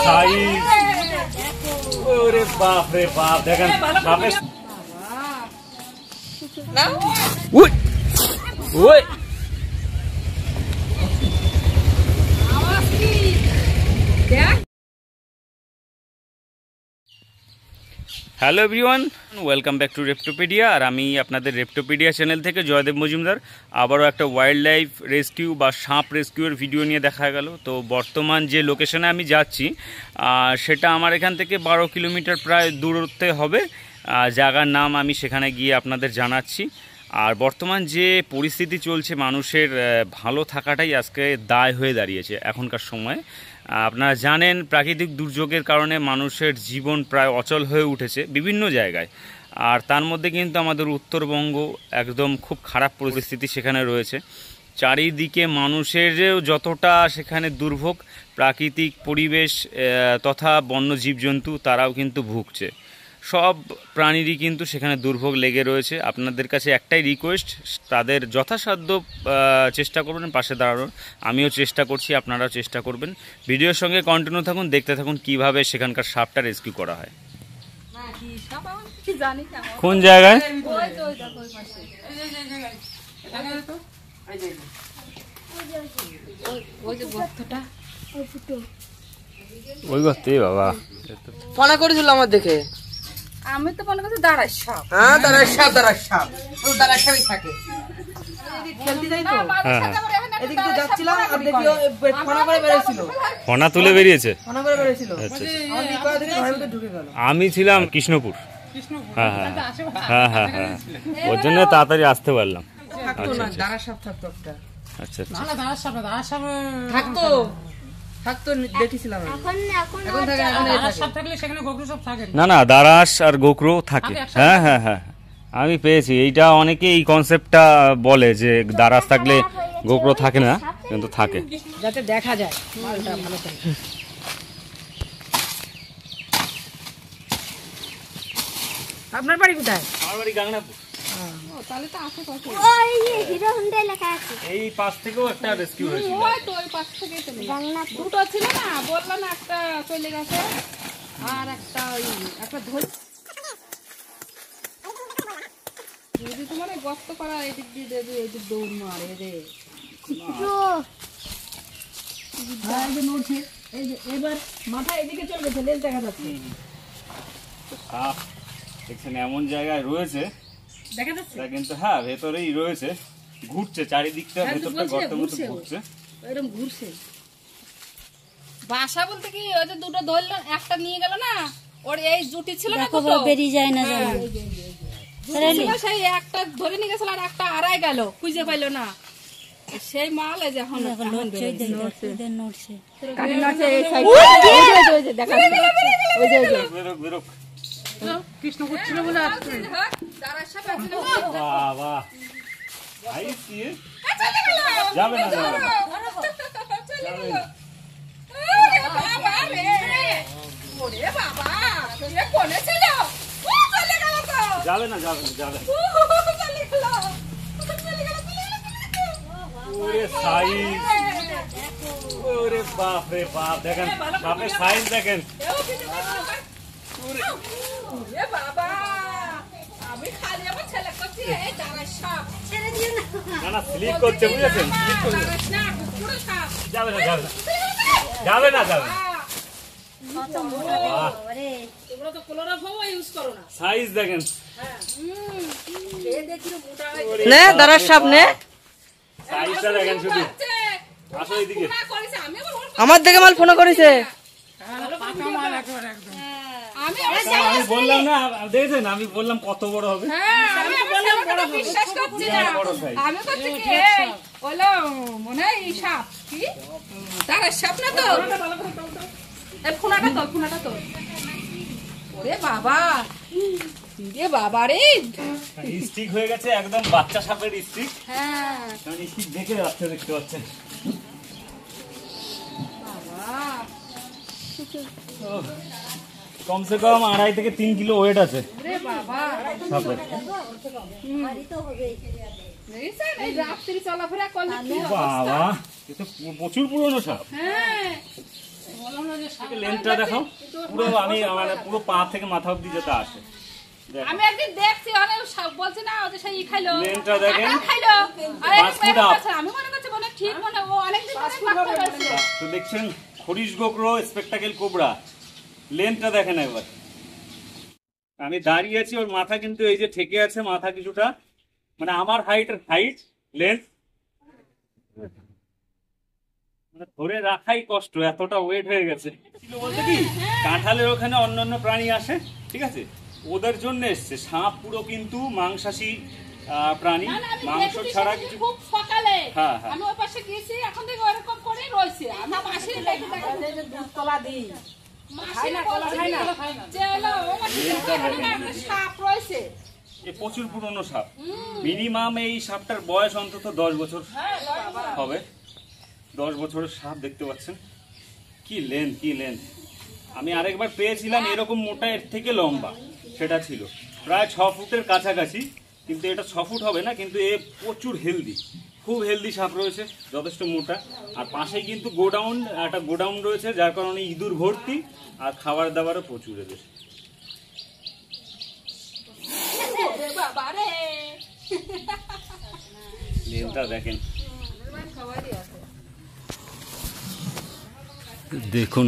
Size, ওরে বাপ রে বাপ, দেখেন বাপের ওই ওই hello everyone, welcome back to Reptopedia. আর আমি আপনাদের রেপ্টোপিডিয়া চ্যানেল থেকে জয়দেব মজুমদার। আবারও একটা ওয়াইল্ড লাইফ রেস্কিউ বা সাপ রেস্কিউর ভিডিও নিয়ে দেখা গেল। তো বর্তমান যে লোকেশনে আমি যাচ্ছি সেটা আমার এখান থেকে 12 কিলোমিটার প্রায় দূরত্বে হবে। জায়গার নাম আমি সেখানে গিয়ে আপনাদের জানাচ্ছি। আর বর্তমান যে পরিস্থিতি চলছে, মানুষের ভালো থাকাটাই আজকে দায় হয়ে দাঁড়িয়েছে এখনকার সময়ে। আপনারা জানেন, প্রাকৃতিক দুর্যোগের কারণে মানুষের জীবন প্রায় অচল হয়ে উঠেছে বিভিন্ন জায়গায়। আর তার মধ্যে কিন্তু আমাদের উত্তরবঙ্গ একদম খুব খারাপ পরিস্থিতি সেখানে রয়েছে। চারিদিকে মানুষের যতটা সেখানে দুর্ভোগ, প্রাকৃতিক পরিবেশ তথা বন্য জীবজন্তু তারাও কিন্তু ভুগছে। সব প্রাণীরই কিন্তু সেখানে দুর্ভোগ লেগে রয়েছে। আপনাদের কাছে একটাই রিকোয়েস্ট, তাদের যথাসাধ্য চেষ্টা করবেন পাশে দাঁড়ানোর। আমিও চেষ্টা করছি, আপনারাও চেষ্টা করবেন। ভিডিওর সঙ্গে কন্টিনিউ থাকুন, দেখতে থাকুন কিভাবে সেখানকার সাপটা রেস্কিউ করা হয়। কোন জায়গায়? ওই গর্তে বাবা ফোনা করেছিল আমার দেখে। আমি তো মনে করছি দাঁড়াই সাপ। হ্যাঁ, দাঁড়াই সাপ, দাঁড়াই সাপ, ও দাঁড়াই সাপই থাকে। খেলতে যাই তো, এদিকে তো যাচ্ছিলাম আর দেখি ফোনা করে বেরিয়েছিল। ফোনা তুলে বেরিয়েছে, ফোনা করে বেরিয়েছিল। আমি কয়েক দিন ঘরের মধ্যে ঢুকে গেল। আমি ছিলাম কৃষ্ণপুর। হ্যাঁ হ্যাঁ হ্যাঁ হ্যাঁ হ্যাঁ, ওর জন্য তাড়াতাড়ি আসতে পারলাম। থাকতো না, দাঁড়া সাপ থাকতো একটা। আচ্ছা আচ্ছা, না দাঁড়া সাপ, দাঁড়া সাপ থাকতো, থাকতো দেখেছিলাম। এখন থাকে, এখন সাপ থাকলে সেখানে গোকরো সাপ থাকে না না, দারাস আর গোকরো থাকে। হ্যাঁ হ্যাঁ হ্যাঁ, আমি পেয়েছি এইটা। অনেকে এই কনসেপ্টটা বলে যে দারাস থাকলে গোকরো থাকে না, কিন্তু থাকে, যাতে দেখা যায় মালটা ভালো করে। আপনার বাড়ি কোথায়? আমার বাড়ি গাংনাপুর। তাহলে তো আশেপাশে ওই হিরো হোন্ডা লেখা আছে। এই পাশ থেকেও একটা রেস্কিউ হয়েছিল। ওই তো ওই পাশ থেকে চলে গেছে। দুটো ছিল না, বললাম একটা চলে গেছে আর একটা ওই একটা ধরে যদি তোমার গর্ত করা এদিক দিয়ে দেবে, এদিক দৌড় মারে রে। এই যে নড়ছে, এই যে এবার মাথা এদিকে চলে গেছে, লেজ দেখা যাচ্ছে। দেখছেন এমন জায়গায় রয়েছে দেখা যাচ্ছে কিন্তু, হ্যাঁ ভেতরেই রয়েছে, ঘুরছে চারিদিকটা, ভেতরটা গর্তের মতো ঘুরছে, এরকম ঘুরছে। বাসা বলতে কি ওই যে দুটো ধরলো, একটা নিয়ে গেল না, ওর এই জুটি ছিল না, দেখো বেরিয়ে যায় না জানো। সেই একটা ধরে নিয়ে গেছিল আর একটা আড়াই গেল, খুঁজে পাইলো না। সেই মাল এই যে এখন নড়ছে। কৃষ্ণপুর ছিল বলে বাবা যাবে না, যাবে না, যাবে না, যাবে না, যাবে। ওরে সাইজ, ওরে বাপ রে বাপ, দেখেন বাপের সাইজ দেখেন। না না, স্লিপ করছে, বুঝেছেন? যাবে না, যাবে না, যাবে না, যাবে না। সাইজ দেখেন, দাঁড়ার সামনে সাইজটা দেখেন শুধু। আসো এইদিকে। আমার দেখে মাল ফোন করেছে। আমি বললাম না, দেখেছেন আমি বললাম কত বড় হবে। বিশ্বাস করছি না, আমি করছি কি বলো মনে হয় এই সাপ কি তার সাপ না তো। ফোনাটা তোল, ফোনাটা তোল। ওরে বাবা রে, বাবা রে, স্টিক হয়ে গেছে একদম, বাচ্চা সাপের স্টিক। হ্যাঁ স্টিক দেখে যাচ্ছে, দেখতে পাচ্ছেন। কমসে কম 2.5 থেকে 3 কিলো ওয়েট আছে সাপের। রাত্রি চলাফেরা করলে বাবা, এটা প্রচুর পুরনো সাপ। হ্যাঁ লেন্থটা দেখো পুরো, আমি মানে পুরো পা থেকে মাথা অব্দি যেটা আসে। দেখো আমি একদিন দেখছি অনেক বলছি না ওদের সেই খাইলো লেন্থটা দেখেন, খাইলো আর 5 ফুট up। আমি মনে করছি মনে ঠিক মনে ও অনেকদিন ধরে বাচ্চা হয়েছে। তো দেখছেন খরিশ গোকরো স্পেকটাকেল কোবরা, লেন্থটা দেখেন একবার। আমি দাঁড়িয়ে আছি, ওর মাথা কিন্তু এই যে ঠেকে আছে, মাথা কিছুটা মানে আমার হাইট লেন্থ মানে ধরে রাখাই কষ্ট, এতটা ওয়েট হয়ে গেছে। বলতে কি কাঁঠালের ওখানে অন্যান্য প্রাণী আসে, ঠিক আছে, ওদের জন্য এসছে। সাপ পুরো কিন্তু মাংসাশী প্রাণী, না, না, আমি মাংস দেখেছি ছাড়া সেদিন কিছু। খুব সকালে হ্যাঁ, হ্যাঁ। আমি ওই পাশে গেছি, এখন থেকে ওরকম করেই রয়েছে। আমি মাসির দেখে তলা দিই মাসির বলছি যে হলো ও মাসির একটা সাপ রয়েছে। এ প্রচুর পুরনো সাপ, মিনিমাম এই সাপটার বয়স অন্তত 10 বছর হবে। 10 বছরের সাপ দেখতে পাচ্ছেন, কি লেন্থ। আমি আরেকবার পেয়েছিলাম এরকম মোটা, এর থেকে লম্বা, সেটা ছিল প্রায় 6 ফুটের কাছাকাছি, কিন্তু এটা 6 ফুট হবে না, কিন্তু এ প্রচুর হেলদি, খুব হেলদি সাপ রয়েছে, যথেষ্ট মোটা। আর পাশেই কিন্তু একটা গোডাউন রয়েছে, যার কারণে ইঁদুর ভর্তি, আর খাবার দাবারও প্রচুর এদের। ওরে বাবা রে লেনটা দেখেন, দেখুন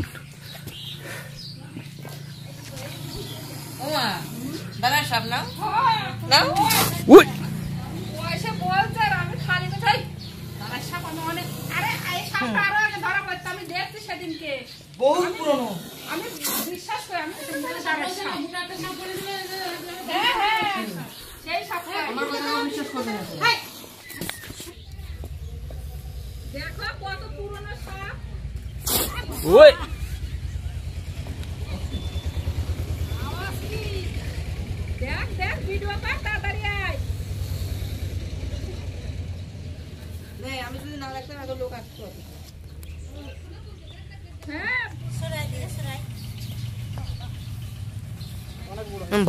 ওমা দাঁড়া সাপ নাও উই পয়সা বলছে আর আমি খালি কোথায় দাঁড়ার সাপ আমি অনেক আরে এই সাপটা আরো আগে ধরা পড়তো আমি দেখছি সেদিনকে বহুত পুরনো। আমি বিশ্বাস করি আমি হ্যাঁ হ্যাঁ সেই সাপটা আমার কথা বিশ্বাস করবে না। দেখো কত পুরনো সাপ ওই আওয়াজ কি দেখ ভিডিও কর তাড়াতাড়ি আয় আমি যদি না রাখতাম এত লোক আসতো। হ্যাঁ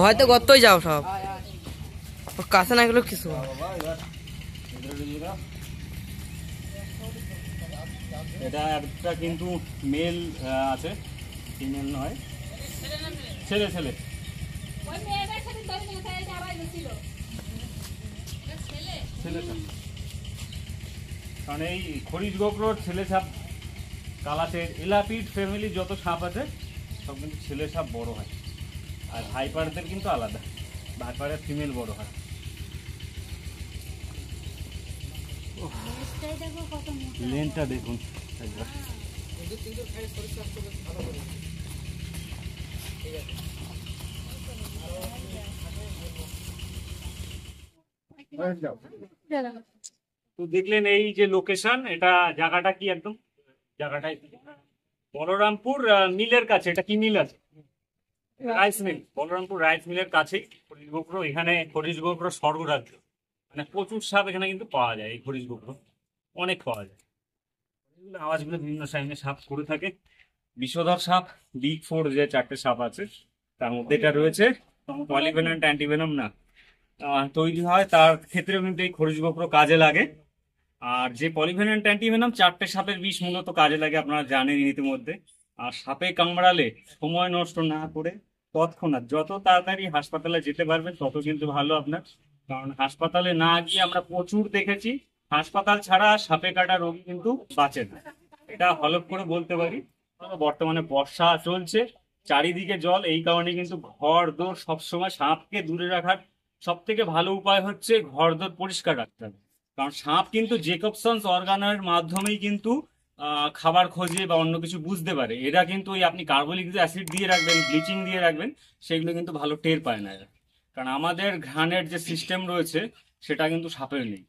ভয়তে গর্তই যাও সব, কাছে না গেলেও কিছু। এটা একটা কিন্তু মেল আছে, ফিমেল নয়, ছেলে ওই মেয়েটা সেদিন ধরে নিয়ে যায় আড়াই ছিল ছেলে সাপ। কারণ এই খরিশ গোকরোর ছেলে সাপ, কালাতের এলাপিড ফ্যামিলি যত সাপ আছে সব কিন্তু ছেলে সাপ বড় হয়, আর ভাইপারদের কিন্তু আলাদা, ভাইপারের ফিমেল বড় হয়। দেখো কত মোটা। লেনটা দেখুন একবার। তো দেখলেন এই যে লোকেশন, এটা জায়গাটা কি, একদম জায়গাটাই বলরামপুর মিলের কাছে। এটা কি মিল আছে? রাইস মিল, বলরামপুর রাইস মিলের কাছেই খরিশ গোকরো। এখানে খরিশ গোকরো স্বর্গরাজ্য, মানে প্রচুর সাপ এখানে কিন্তু পাওয়া যায়। এই খরিশ গোকরো অনেক পাওয়া যায়। আওয়াজগুলো বিভিন্ন সাইজের সাপ করে থাকে। বিষধর সাপ, বিগ 4 যে 4টে সাপ আছে, তার মধ্যে এটা রয়েছে পলিভেনম অ্যান্টিভেনম না তৈরি হয়, তার ক্ষেত্রেও কিন্তু এই খরিশ গোকরো কাজে লাগে। আর যে পলিভেনম অ্যান্টিভেনম 4টে সাপের বিষ মূলত কাজে লাগে, আপনারা জানেন ইতিমধ্যে। আর সাপে কামড়ালে সময় নষ্ট না করে তৎক্ষণাৎ যত তাড়াতাড়ি হাসপাতালে যেতে পারবেন তত কিন্তু ভালো আপনার। কারণ হাসপাতালে না গিয়ে আমরা প্রচুর দেখেছি, হাসপাতাল ছাড়া সাপে কাটা রোগী কিন্তু বাঁচে না, এটা হলফ করে বলতে পারি। বর্তমানে বর্ষা চলছে, চারিদিকে জল, এই কারণে কিন্তু ঘর দোর সবসময় সাপকে দূরে রাখার সব থেকে ভালো উপায় হচ্ছে ঘর দোর পরিষ্কার রাখতে হবে। কারণ সাপ কিন্তু জেকবসন্স অর্গানের মাধ্যমেই কিন্তু খাবার খোঁজে বা অন্য কিছু বুঝতে পারে। এরা কিন্তু ওই আপনি কার্বলিক অ্যাসিড দিয়ে রাখবেন, ব্লিচিং দিয়ে রাখবেন, সেগুলো কিন্তু ভালো টের পায় না এরা। কারণ আমাদের ঘ্রাণের যে সিস্টেম রয়েছে সেটা কিন্তু সাপের নেই।